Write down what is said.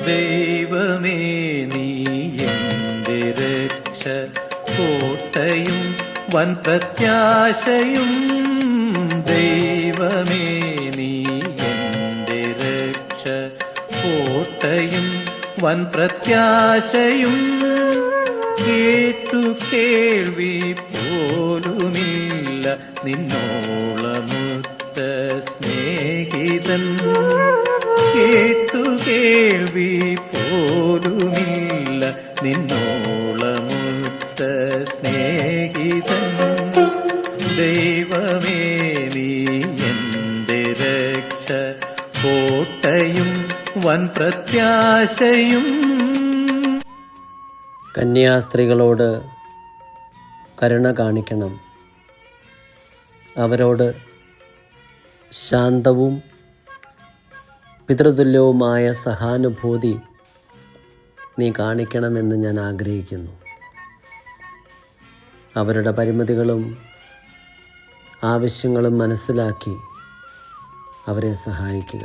ദൈവമേ നീ എൻ്റെ രക്ഷ, കോട്ടയും വൻ പ്രത്യാശയും. ദൈവമേ നീ എൻ്റെ രക്ഷ, കോട്ടയും വൻ പ്രത്യാശയും. കേട്ടു കേൾവി പോലുമില്ല നിന്നോളമുത്ത സ്നേഹിതൻ. കേട്ടു കേൾവി പോലുമില്ല നിന്നോളമുത്ത സ്നേഹിതൻ. ദൈവമേ നീ എൻ്റെ രക്ഷ, കോട്ടയും വൻ പ്രത്യാശയും. കന്യാസ്ത്രീകളോട് കരുണ കാണിക്കണം. അവരോട് ശാന്തവും പിതൃതുല്യവുമായ സഹാനുഭൂതി നീ കാണിക്കണമെന്ന് ഞാൻ ആഗ്രഹിക്കുന്നു. അവരുടെ പരിമിതികളും ആവശ്യങ്ങളും മനസ്സിലാക്കി അവരെ സഹായിക്കുക.